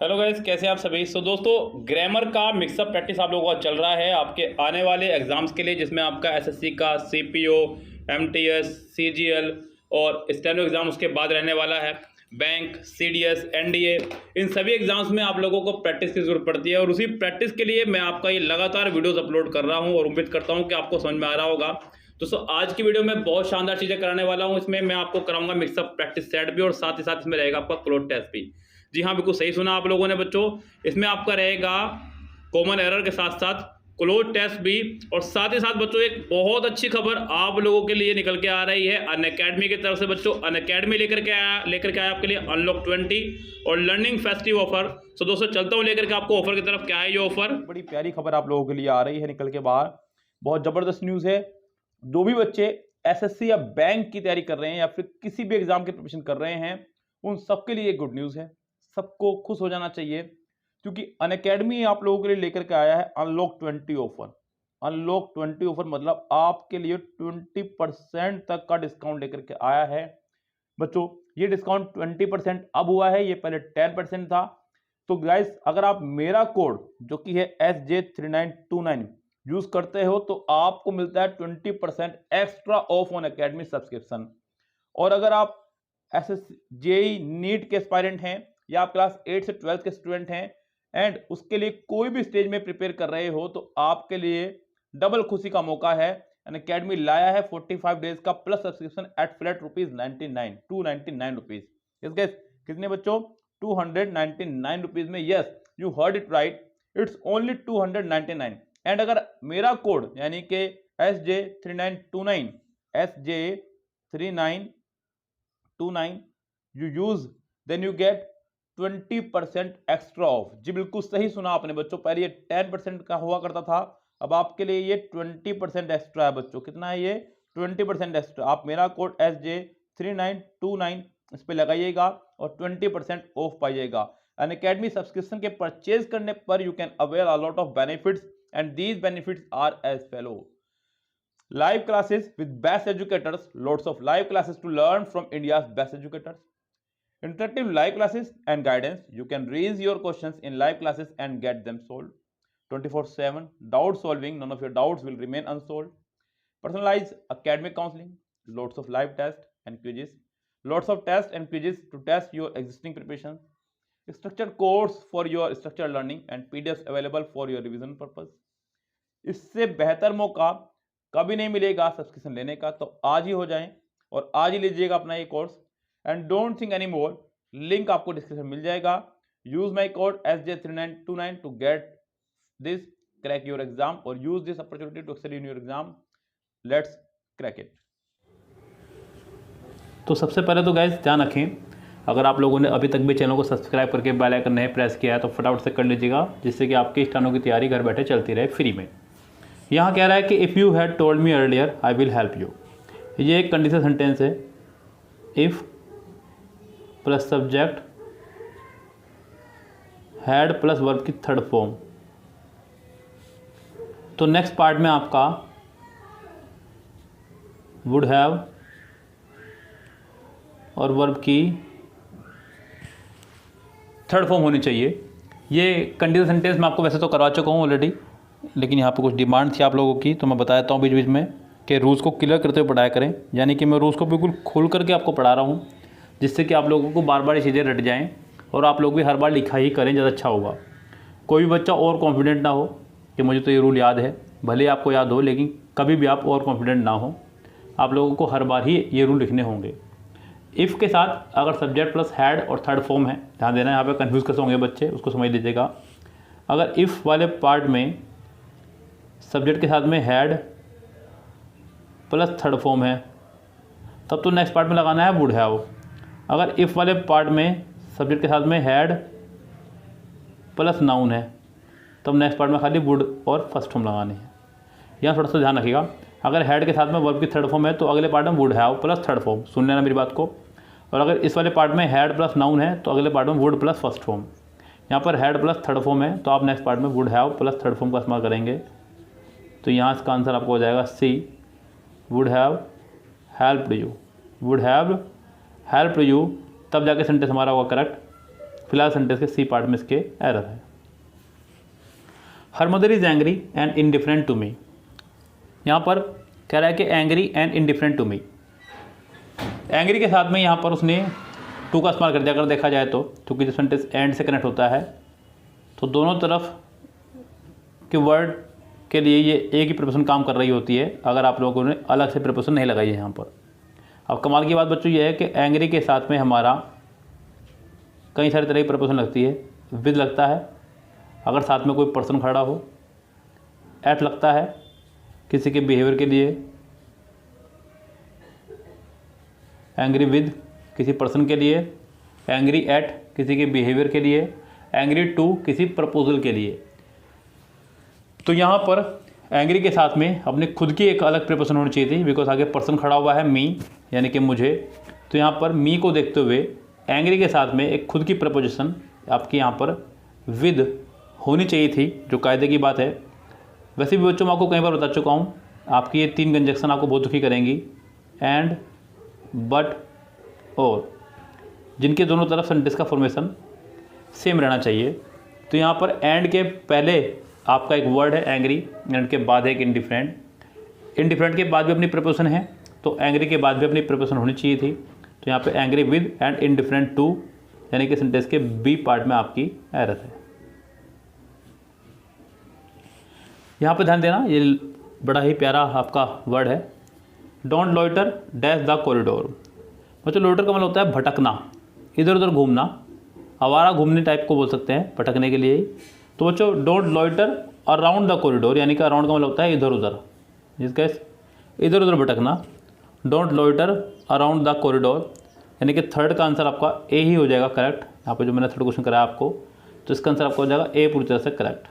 Hello guys, कैसे आप सभी। दोस्तों, ग्रामर का मिक्सअप प्रैक्टिस आप लोगों का चल रहा है आपके आने वाले एग्जाम्स के लिए, जिसमें आपका एसएससी का सीपीओ, एमटीएस, सीजीएल और स्टेनो एग्जाम उसके बाद रहने वाला है। बैंक, सीडीएस, एनडीए, इन सभी एग्जाम्स में आप लोगों को प्रैक्टिस की जरूरत पड़ती है और उसी प्रैक्टिस के लिए मैं आपका ये लगातार वीडियोस अपलोड कर रहा हूँ और उम्मीद करता हूँ कि आपको समझ में आ रहा होगा। दोस्तों, आज की वीडियो में बहुत शानदार चीज़ें कराने वाला हूँ। इसमें मैं आपको कराऊंगा मिक्सअप प्रैक्टिस सेट भी और साथ ही साथ इसमें रहेगा आपका क्लोज टेस्ट भी। जी हाँ, बिल्कुल सही सुना आप लोगों ने बच्चों। इसमें आपका रहेगा कॉमन एरर के साथ साथ क्लोज टेस्ट भी, और साथ ही साथ बच्चों एक बहुत अच्छी खबर आप लोगों के लिए निकल के आ रही है अनअकैडमी की तरफ से। बच्चों, अनअकैडमी लेकर के आया आपके लिए अनलॉक 20 और लर्निंग फेस्टिव ऑफर। तो दोस्तों, चलता हूँ लेकर के आपको ऑफर की तरफ। क्या है ये ऑफर? बड़ी प्यारी खबर आप लोगों के लिए आ रही है निकल के बाहर। बहुत जबरदस्त न्यूज़ है। जो भी बच्चे एसएससी या बैंक की तैयारी कर रहे हैं या फिर किसी भी एग्जाम की प्रिपरेशन कर रहे हैं, उन सबके लिए गुड न्यूज़ है। सबको खुश हो जाना चाहिए, क्योंकि अनअकैडमी आप लोगों के लिए लेकर के आया है अनलॉक 20 ऑफर। अनलॉक 20 ऑफर मतलब आपके लिए 20% तक का डिस्काउंट लेकर के आया है। बच्चों, ये डिस्काउंट 20% अब हुआ है, ये पहले 10% था। तो गाइस, अगर आप मेरा कोड जो कि है SJ3929 यूज करते हो तो आपको मिलता है 20% extra of on academy subscription. और अगर आप एसएस जेई नीट के एस्पायरेंट हैं या आप क्लास 8 से 12 के स्टूडेंट हैं एंड उसके लिए कोई भी स्टेज में प्रिपेयर कर रहे हो, तो आपके लिए डबल खुशी का मौका है। अनअकैडमी लाया है 45 डेज का plus subscription at flat ₹299 yes guys, कितने बच्चों? 299 रुपीज में। Yes, you heard it right, it's only 299। And अगर मेरा कोड यानी कि SJ3929 you use, then you get 20% extra off. जी बिल्कुल सही सुना आपने बच्चों। पहले ये 10% का हुआ करता था, अब आपके लिए ये 20% एक्स्ट्रा है बच्चों। कितना है ये? 20% एक्स्ट्रा। आप मेरा कोड SJ3929 इस पे लगाइएगा और 20% ऑफ पाइएगा। अनअकैडमी सब्सक्रिप्शन के परचेज करने पर you can avail a lot of benefits and these benefits are as follow: live classes with best educators, lots of live classes to learn from India's best educators, interactive live classes and guidance. You can raise your questions in live classes and get them solved 24/7. Doubt solving, none of your doubts will remain unsolved. Personalized academic counseling, lots of live tests and quizzes, lots of tests and quizzes to test your existing preparations, structured course for your structured learning and PDFs available for your revision purpose. इससे बेहतर मौका कभी नहीं मिलेगा subscription लेने का। तो आज ही हो जाएं और आज ही लीजिएगा अपना ये course. And don't think any more, link आपको डिस्क्रिप्शन मिल जाएगा। Use my code SJ3929 to get this, crack your exam और use this opportunity to excel in your exam. Let's crack it. तो सबसे पहले तो गाइस ध्यान रखें, अगर आप लोगों ने अभी तक भी चैनल को सब्सक्राइब करके बेल आइकन नहीं प्रेस किया है तो फटाफट से कर लीजिएगा, जिससे कि आपकी स्टेनो की तैयारी घर बैठे चलती रहे फ्री में। यहाँ कह रहा है कि if you had told me earlier I will help you. ये एक कंडीशन सेंटेंस है। If plus subject, had plus verb की थर्ड फॉर्म। तो नेक्स्ट पार्ट में आपका वुड हैव और वर्ब की थर्ड फॉर्म होनी चाहिए। ये कंडीशन सेंटेंस मैं आपको वैसे तो करवा चुका हूँ ऑलरेडी, लेकिन यहाँ पे कुछ डिमांड थी आप लोगों की, तो मैं बता देता हूँ बीच बीच में कि रूल्स को क्लियर करते हुए पढ़ाया करें। यानी कि मैं रूल्स को बिल्कुल खोल करके आपको पढ़ा रहा हूँ, जिससे कि आप लोगों को बार बार ये चीज़ें रट जाएँ और आप लोग भी हर बार लिखा ही करें, ज़्यादा अच्छा होगा। कोई भी बच्चा और कॉन्फिडेंट ना हो कि मुझे तो ये रूल याद है, भले आपको याद हो, लेकिन कभी भी आप और कॉन्फिडेंट ना हो। आप लोगों को हर बार ही ये रूल लिखने होंगे। इफ़ के साथ अगर सब्जेक्ट प्लस हैड और थर्ड फॉर्म है, ध्यान देना, यहाँ पे कंफ्यूज कैसे होंगे बच्चे, उसको समझ लीजिएगा। अगर इफ़ वाले पार्ट में सब्जेक्ट के साथ में हैड प्लस थर्ड फॉर्म है, तब तो नेक्स्ट पार्ट में लगाना है वुड हैव। अगर इफ़ वाले पार्ट में सब्जेक्ट के साथ में हैड प्लस नाउन है, तब नेक्स्ट पार्ट में खाली वुड और फर्स्ट फॉर्म लगानी है। यहाँ थोड़ा सा ध्यान रखिएगा। अगर हैड के साथ में वर्ब की थर्ड फॉर्म है तो अगले पार्ट में would have plus third form, सुन लेना मेरी बात को। और अगर इस वाले पार्ट में हैड प्लस नाउन है तो अगले पार्ट में वुड प्लस फर्स्ट फॉर्म। यहाँ पर हैड प्लस थर्ड फॉर्म है तो आप नेक्स्ट पार्ट में would have plus third form का इस्तेमाल करेंगे। तो यहाँ इसका आंसर आपको हो जाएगा C, would have helped you. Would have helped you, तब जाके सेंटेंस हमारा होगा करेक्ट। फिलहाल सेंटेंस के सी पार्ट में इसके एरर है। Her mother is angry and indifferent to me. यहाँ पर कह रहा है कि angry and indifferent to me. Angry के साथ में यहाँ पर उसने टू का इस्तेमाल कर दिया। अगर देखा जाए तो क्योंकि जो सेंटेंस एंड से कनेक्ट होता है तो दोनों तरफ के वर्ड के लिए ये एक ही प्रिपोजिशन काम कर रही होती है, अगर आप लोगों ने अलग से प्रिपोजिशन नहीं लगाई है यहाँ पर। अब कमाल की बात बच्चों ये है कि एंग्री के साथ में हमारा कई सारी तरह की प्रिपोजिशन लगती है। विद लगता है अगर साथ में कोई पर्सन खड़ा हो, एट लगता है किसी के बिहेवियर के लिए, एंग्री विद किसी पर्सन के लिए, एंग्री एट किसी के बिहेवियर के लिए, एंग्री टू किसी प्रपोजल के लिए। तो यहाँ पर एंग्री के साथ में अपने खुद की एक अलग प्रिपोजिशन होनी चाहिए थी, बिकॉज आगे पर्सन खड़ा हुआ है मी, यानी कि मुझे। तो यहाँ पर मी को देखते हुए एंग्री के साथ में एक खुद की प्रपोजिशन आपकी यहाँ पर विद होनी चाहिए थी, जो कायदे की बात है। वैसे भी बच्चों मैं आपको कई बार बता चुका हूँ, आपकी ये 3 कंजक्शन आपको बहुत दुखी करेंगी, एंड, बट, और, जिनके दोनों तरफ सेंटेंस का फॉर्मेशन सेम रहना चाहिए। तो यहाँ पर एंड के पहले आपका एक वर्ड है एंग्री, एंड के बाद है एक इनडिफरेंट। इनडिफरेंट के बाद भी अपनी प्रिपोजिशन है, तो एंग्री के बाद भी अपनी प्रिपोजिशन होनी चाहिए थी। तो यहाँ पे angry with and indifferent to, यानी कि सेंटेंस के बी पार्ट में आपकी एरर है। यहाँ पे ध्यान देना, ये बड़ा ही प्यारा आपका वर्ड है, don't loiter dash the corridor. बच्चों लोइटर का मतलब होता है भटकना, इधर उधर घूमना, आवारा घूमने टाइप को बोल सकते हैं, भटकने के लिए ही। तो बच्चों don't loiter around the corridor, यानी कि अराउंड का मतलब होता है इधर उधर, जिसका इधर उधर भटकना। Don't loiter around the corridor, यानी कि थर्ड का आंसर आपका ए ही हो जाएगा करेक्ट। यहाँ पे जो मैंने थर्ड क्वेश्चन कराया आपको, तो इसका आंसर आपका हो जाएगा ए पूरी तरह से correct.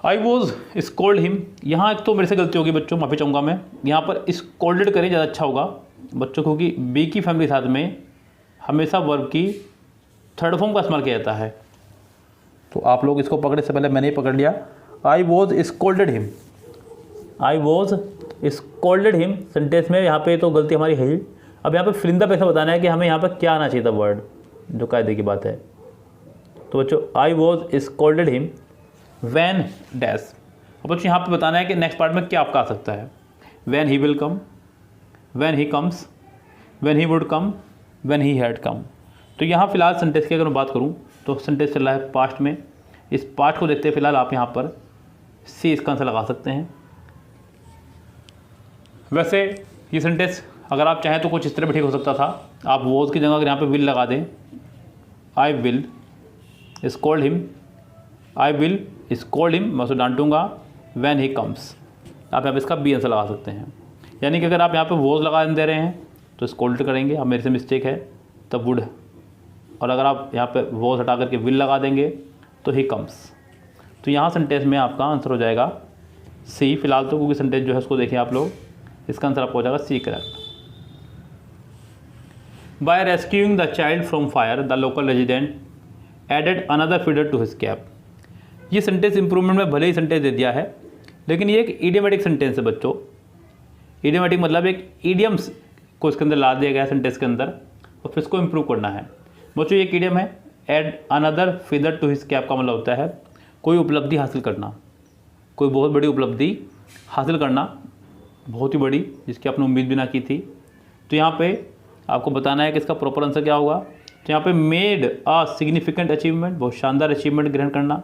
I was scold him, यहाँ एक तो मेरे से गलती होगी बच्चों, माफ़ी चाहूँगा मैं। यहाँ पर स्कोल्डेड करें ज़्यादा अच्छा होगा बच्चों, क्योंकि बी की फैमिली साथ में हमेशा वर्ब की थर्ड फॉर्म का इस्तेमाल किया जाता है। तो आप लोग इसको पकड़े से पहले मैंने ही पकड़ लिया। आई was scolded him, I was scolded him sentence में यहाँ पे तो गलती हमारी है ही। अब यहाँ पे फिलिंदा पैसा बताना है कि हमें यहाँ पर क्या आना चाहिए था वर्ड, जो कायदे की बात है। तो बच्चों I was scolded him when dash. अब बच्चों यहाँ पे बताना है कि नेक्स्ट पार्ट में क्या आपका आ सकता है। When he will come, when he comes, when he would come, when he had come. तो यहाँ फिलहाल सेंटेंस की अगर मैं बात करूँ तो सेंटेंस चल रहा है पास्ट में। इस पास्ट को देखते हैं फिलहाल आप यहाँ पर सी इसका आंसर लगा सकते हैं। वैसे ये सेंटेंस अगर आप चाहें तो कुछ इस तरह भी ठीक हो सकता था। आप वॉज की जगह अगर यहाँ पे विल लगा दें, I will scold him, I will scold him, मैं उसे डांटूंगा व्हेन ही कम्स। आप यहाँ पे इसका बी आंसर लगा सकते हैं। यानी कि अगर आप यहाँ पे वॉज लगा दे रहे हैं तो स्कोल्ड करेंगे, अब मेरे से मिस्टेक है तब वुड, और अगर आप यहाँ पे वॉज हटा करके विल लगा देंगे तो ही कम्स। तो यहाँ सेंटेंस में आपका आंसर हो जाएगा सी फिलहाल तो, क्योंकि सेंटेंस जो है उसको देखिए आप लोग, इसका आंसर आपको हो जाएगा C correct. By rescuing the child from fire the local resident added another feeder to his cap. ये सेंटेंस इंप्रूवमेंट में भले ही सेंटेंस दे दिया है, लेकिन ये एक इडियोमेटिक सेंटेंस है बच्चों। इडियोमेटिक मतलब एक इडियम्स को इसके अंदर ला दिया गया सेंटेंस के अंदर, और फिर इसको इम्प्रूव करना है। बच्चों ये एक इडियम है, add another feather to his cap का मतलब होता है कोई उपलब्धि हासिल करना, कोई बहुत बड़ी उपलब्धि हासिल करना, बहुत ही बड़ी, जिसकी आपने उम्मीद भी ना की थी। तो यहाँ पे आपको बताना है कि इसका प्रॉपर आंसर क्या होगा। तो यहाँ पे मेड अ सिग्निफिकेंट अचीवमेंट, बहुत शानदार अचीवमेंट ग्रहण करना।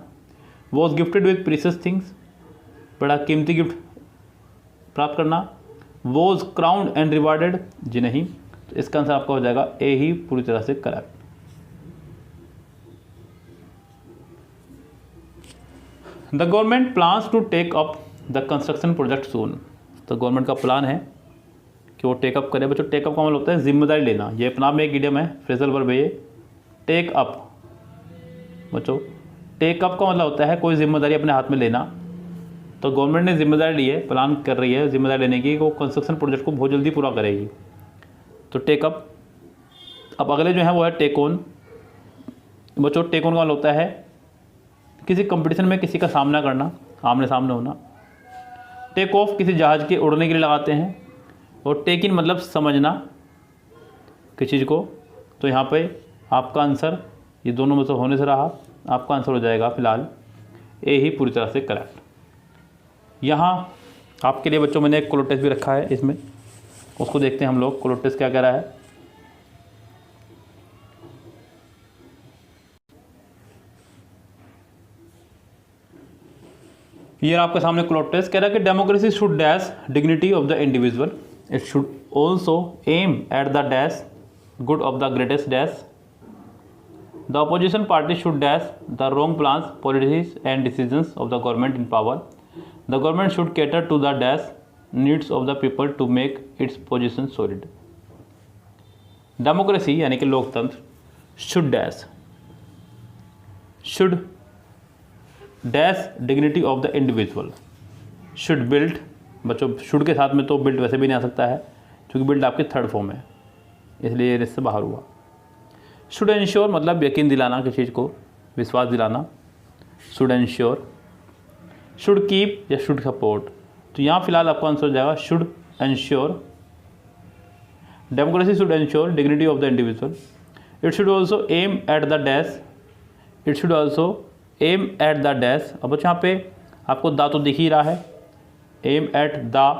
Was gifted with precious things, बड़ा कीमती गिफ्ट प्राप्त करना। वॉज क्राउंड एंड रिवार्डेड, जी नहीं। तो इसका आंसर आपका हो जाएगा ए ही पूरी तरह से correct. The government plans to take up the construction project soon. तो गवर्नमेंट का प्लान है कि वो टेकअप करे। बच्चों टेकअप का मतलब होता है जिम्मेदारी लेना, ये अपना में एक इडियम है, फ्रेजल वर्ब है ये, टेक अप। बच्चों टेकअप का मतलब होता है कोई जिम्मेदारी अपने हाथ में लेना। तो गवर्नमेंट ने जिम्मेदारी ली है, प्लान कर रही है जिम्मेदारी लेने की, वो कंस्ट्रक्शन प्रोजेक्ट को बहुत जल्दी पूरा करेगी। तो टेकअप। अब अगले जो है वो है टेक ऑन। बच्चों टेक ऑन का मतलब होता है किसी कंपटीशन में किसी का सामना करना, आमने सामने होना। टेक ऑफ किसी जहाज़ के उड़ने के लिए लगाते हैं। और टेक इन मतलब समझना, किस चीज़ को, तो यहाँ पे आपका आंसर ये दोनों में से होने से रहा, आपका आंसर हो जाएगा फिलहाल ए ही पूरी तरह से करेक्ट। यहाँ आपके लिए बच्चों मैंने एक क्लोज टेस्ट भी रखा है, इसमें उसको देखते हैं हम लोग क्लोज टेस्ट क्या कह रहा है। ये आपके सामने क्लोज टेस्ट कह रहा है कि democracy should dash dignity of the individual, it should also aim at the dash good of the greatest dash, the opposition party should dash the wrong plans policies and decisions of the government in power, the government should cater to the dash needs of the people to make its position solid. Democracy यानी कि लोकतंत्र should dash, should dash dignity of the individual, should build, बच्चों should के साथ में तो build वैसे भी नहीं आ सकता है क्योंकि बिल्ड आपकी थर्ड फॉर्म है, इसलिए इससे बाहर हुआ। शुड इंश्योर मतलब यकीन दिलाना, किसी चीज़ को विश्वास दिलाना, शुड इंश्योर, शुड कीप या शुड सपोर्ट, तो यहाँ फिलहाल आपका आंसर हो जाएगा should ensure. Democracy should ensure dignity of the individual, it should also aim at the dash, it should also aim at the dash. अब बच्चों यहाँ पे आपको दा तो दिख ही रहा है, एम एट दा,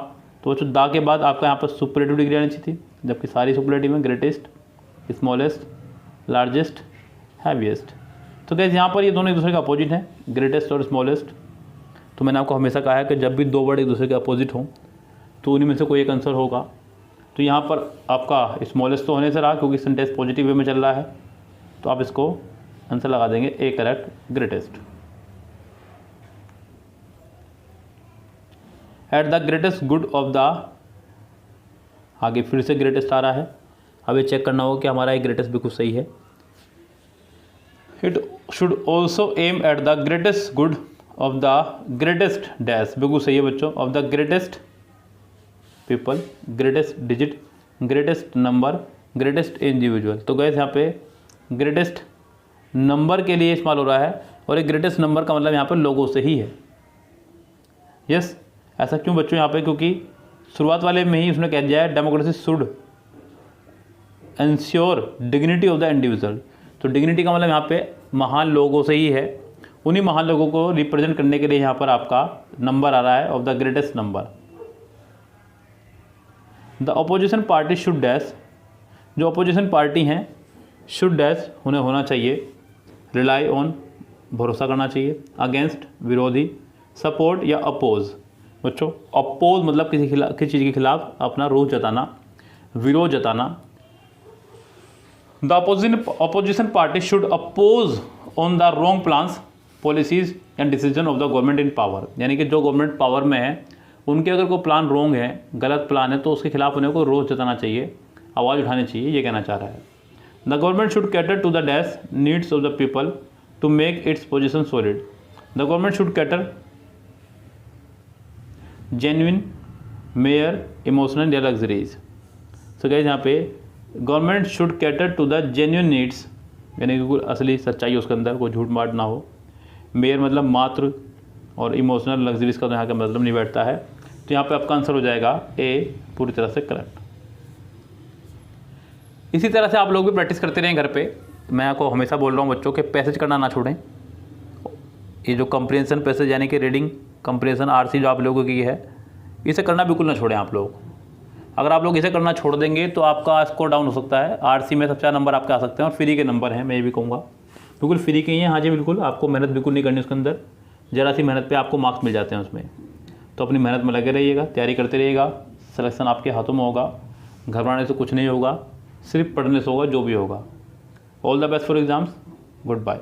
तो बच्चों दा के बाद आपका यहाँ पर सुपरलेटिव डिग्री आनी चाहिए थी, जबकि सारी सुपरलेटिव में ग्रेटेस्ट, स्मॉलेस्ट, लार्जेस्ट, हैवीएस्ट। तो गैस यहाँ पर ये दोनों एक दूसरे के अपोजिट हैं, ग्रेटेस्ट और स्मॉलेस्ट। तो मैंने आपको हमेशा कहा है कि जब भी दो वर्ड एक दूसरे के अपोजिट हों तो उन्हीं में से कोई एक आंसर होगा। तो यहाँ पर आपका स्मॉलेस्ट तो होने से रहा क्योंकि सेंटेंस पॉजिटिव वे में चल रहा है, तो आप इसको आंसर लगा देंगे A correct, greatest. At the greatest good of the, आगे फिर से ग्रेटेस्ट आ रहा है, अब ये चेक करना होगा कि हमारा ये ग्रेटेस्ट बिल्कुल सही है। It should also aim at the greatest good of the greatest dash, बिल्कुल सही है बच्चों, of the greatest people, greatest digit, greatest number, greatest individual. तो गैस यहाँ पे ग्रेटेस्ट नंबर के लिए इस्तेमाल हो रहा है और एक ग्रेटेस्ट नंबर का मतलब यहाँ पर लोगों से ही है। यस, ऐसा क्यों बच्चों यहाँ पे, क्योंकि शुरुआत वाले में ही उसने कह दिया है democracy should ensure dignity of the individual, तो डिग्निटी का मतलब यहाँ पे महान लोगों से ही है, उन्हीं महान लोगों को रिप्रेजेंट करने के लिए यहाँ पर आपका नंबर आ रहा है of the greatest number. The opposition party should dash, जो अपोजिशन पार्टी हैं शुड डैश उन्हें होना चाहिए, रिलाई ऑन भरोसा करना चाहिए, अगेंस्ट विरोधी, सपोर्ट या अपोज। बच्चों अपोज मतलब किसी चीज़ के खिलाफ अपना रोष जताना, विरोध जताना। The opposition party should oppose on the wrong plans policies and decision of the government in power, यानी कि जो गवर्नमेंट पावर में है उनके अगर कोई प्लान रॉन्ग है, गलत प्लान है, तो उसके खिलाफ उन्हें को रोष जताना चाहिए, आवाज़ उठानी चाहिए, ये कहना चाह रहा है। The government should cater to the dash needs of the people to make its position solid, the government should cater genuine, mere, emotional या लग्जरीज। सो गाइस यहाँ पे government should cater to the genuine needs, यानी कि कोई असली सच्चाई उसके अंदर, कोई झूठ माट ना हो। मेयर मतलब मात्र, और इमोशनल लग्जरीज का तो यहाँ का मतलब नहीं बैठता है, तो यहाँ पे आपका आंसर हो जाएगा ए पूरी तरह से करेक्ट। इसी तरह से आप लोग भी प्रैक्टिस करते रहें घर पे। मैं आपको हमेशा बोल रहा हूँ बच्चों के पैसेज करना ना छोड़ें, ये जो कंप्रीहेंशन पैसेज यानी कि रीडिंग कंप्रीहेंशन आरसी जो आप लोगों की है, इसे करना बिल्कुल ना छोड़ें आप लोग। अगर आप लोग इसे करना छोड़ देंगे तो आपका स्कोर डाउन हो सकता है, आरसी में सबसे ज़्यादा नंबर आपके आ सकते हैं, और फ्री के नंबर हैं, मैं ये भी कहूँगा बिल्कुल फ्री के ही हैं। हाँ जी बिल्कुल, आपको मेहनत बिल्कुल नहीं करनी उसके अंदर, ज़रा सी मेहनत पे आपको मार्क्स मिल जाते हैं उसमें। तो अपनी मेहनत में लगे रहिएगा, तैयारी करते रहिएगा, सिलेक्शन आपके हाथों में होगा, घबराने से कुछ नहीं होगा, सिर्फ पढ़ने से होगा जो भी होगा। All the best for exams, good bye.